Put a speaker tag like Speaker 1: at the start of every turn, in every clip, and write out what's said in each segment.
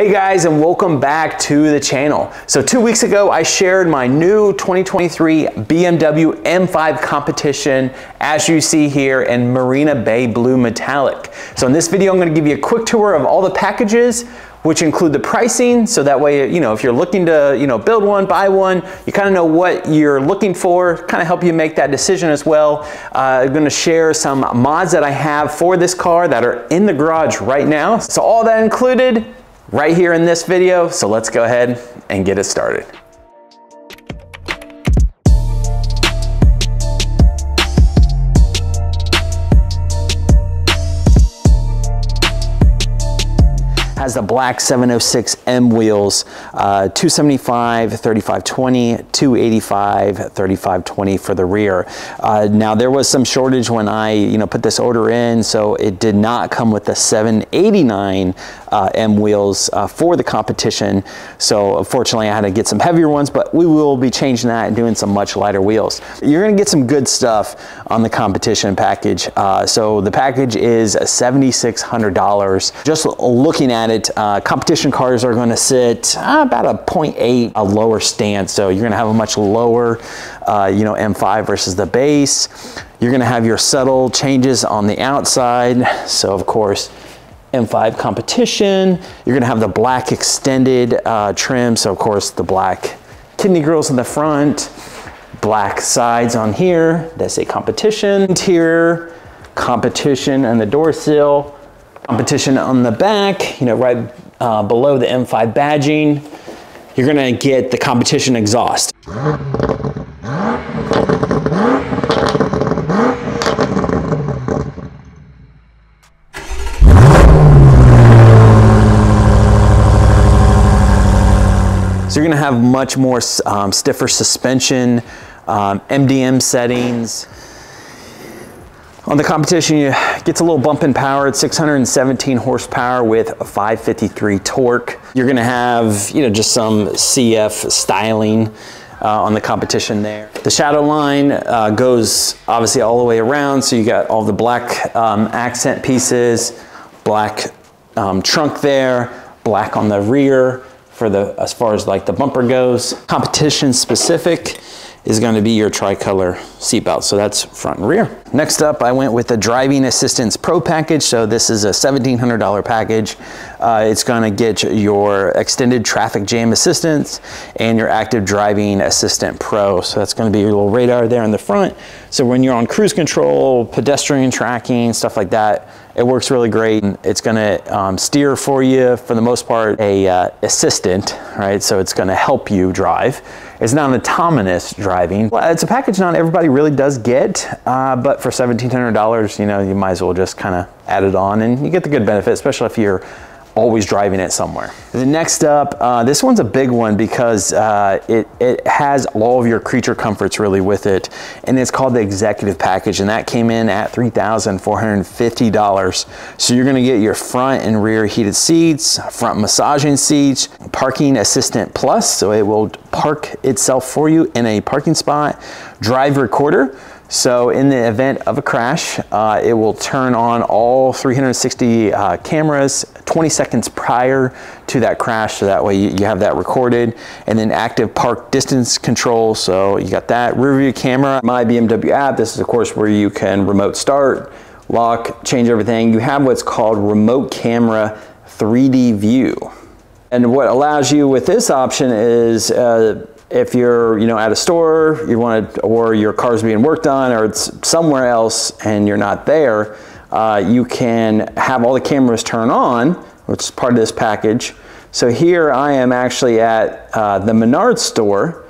Speaker 1: Hey guys, and welcome back to the channel. So 2 weeks ago, I shared my new 2023 BMW M5 Competition, as you see here, in Marina Bay Blue Metallic. So in this video, I'm gonna give you a quick tour of all the packages, which include the pricing, so that way, if you're looking to, build one, buy one, you kind of know what you're looking for, kind of help you make that decision as well. I'm gonna share some mods that I have for this car that are in the garage right now. So all that included right here in this video. So let's go ahead and get it started. Has the black 706M wheels, 275, 3520, 285, 3520 for the rear. Now there was some shortage when I put this order in, so it did not come with the 789 M wheels for the competition. So unfortunately I had to get some heavier ones, but we will be changing that and doing some much lighter wheels. You're gonna get some good stuff on the competition package. So the package is $7,600. Just looking at it, competition cars are going to sit about a 0.8 a lower stance, so you're going to have a much lower M5 versus the base. You're going to have your subtle changes on the outside, so of course M5 competition. You're going to have the black extended trim, so of course the black kidney grills in the front, black sides on here that say competition, interior competition, and the door sill. Competition on the back, right below the M5 badging. You're gonna get the competition exhaust. So you're gonna have much more stiffer suspension, MDM settings. On the competition, it gets a little bump in power. It's 617 horsepower with a 553 torque. You're gonna have, just some CF styling on the competition there. The shadow line goes obviously all the way around, so you got all the black accent pieces, black trunk there, black on the rear for as far as like the bumper goes. Competition specific is going to be your tricolor seatbelt. So that's front and rear. Next up, I went with the Driving Assistance Pro package. So this is a $1,700 package. It's going to get your extended traffic jam assistance and your active driving assistant pro. So that's going to be your little radar there in the front. So when you're on cruise control, pedestrian tracking, stuff like that, it works really great. It's going to steer for you, for the most part, a assistant, right? So it's going to help you drive. It's not autonomous driving. Well, it's a package not everybody really does get, but for $1,700, you might as well just kind of add it on and you get the good benefit, especially if you're always driving it somewhere. The next up, this one's a big one because it has all of your creature comforts really with it, and it's called the Executive Package, and that came in at $3,450. So you're gonna get your front and rear heated seats, front massaging seats, parking assistant plus, so it will park itself for you in a parking spot, drive recorder. So in the event of a crash, it will turn on all 360 cameras 20 seconds prior to that crash, so that way you have that recorded. And then active park distance control, so you got that. Rear view camera, My BMW app, this is of course where you can remote start, lock, change everything. You have what's called remote camera 3D view. And what allows you with this option is if you're at a store, or your car's being worked on, or it's somewhere else and you're not there, you can have all the cameras turn on, which is part of this package. So here I am actually at the Menards store,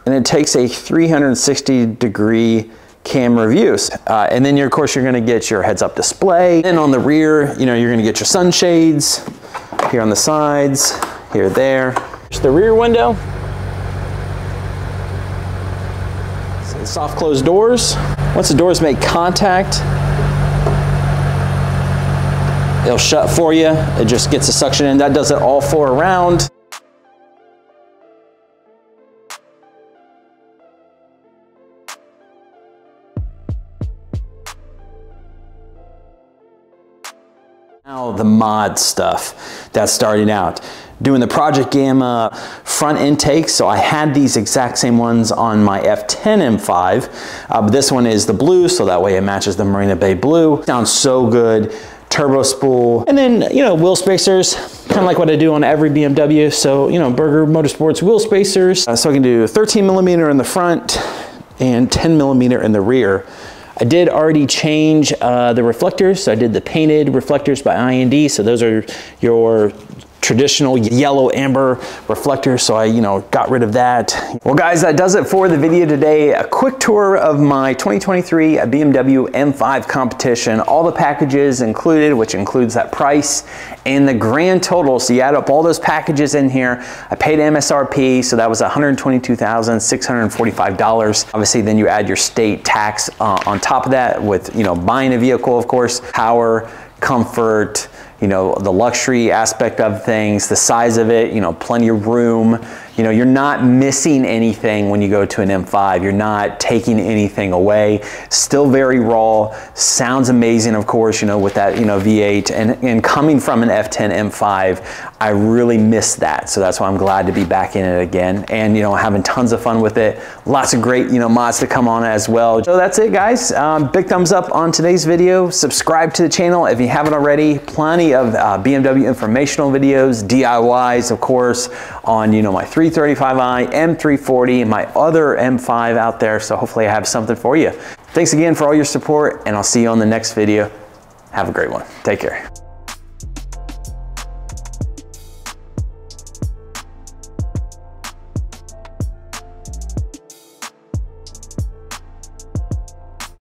Speaker 1: and it takes a 360-degree camera views. And then of course you're gonna get your heads-up display. And on the rear, you're gonna get your sunshades here on the sides, here, there. Here's the rear window. Soft closed doors. Once the doors make contact, it'll shut for you. It just gets the suction in. That does it all 4 around. Now the mod stuff that's starting out. Doing the Project Gamma front intake, so I had these exact same ones on my F10 M5, but this one is the blue, so that way it matches the Marina Bay blue. Sounds so good. Turbo spool, and then, you know, wheel spacers, kind of like what I do on every BMW. So, you know, Berger Motorsports wheel spacers. So I can do 13 millimeter in the front and 10 millimeter in the rear. I did already change the reflectors. So I did the painted reflectors by IND. So those are your traditional yellow amber reflector, so I, you know, got rid of that. Well guys, that does it for the video today. A quick tour of my 2023 BMW M5 competition, all the packages included, which includes that price and the grand total. So you add up all those packages in here. I paid MSRP, so that was $122,645. Obviously, then you add your state tax on top of that with, you know, buying a vehicle, of course, power, comfort, you know, the luxury aspect of things, the size of it, you know, plenty of room. You know, you're not missing anything when you go to an M5. You're not taking anything away. Still very raw, sounds amazing, of course, you know, with that, you know, V8. And coming from an F10 M5, I really missed that. So that's why I'm glad to be back in it again. And, you know, having tons of fun with it. Lots of great, you know, mods to come on as well. So that's it, guys. Big thumbs up on today's video. Subscribe to the channel if you haven't already. Plenty of BMW informational videos, DIYs, of course, on, you know, my 335i, M340, and my other M5 out there. So hopefully I have something for you. Thanks again for all your support, and I'll see you on the next video. Have a great one. Take care.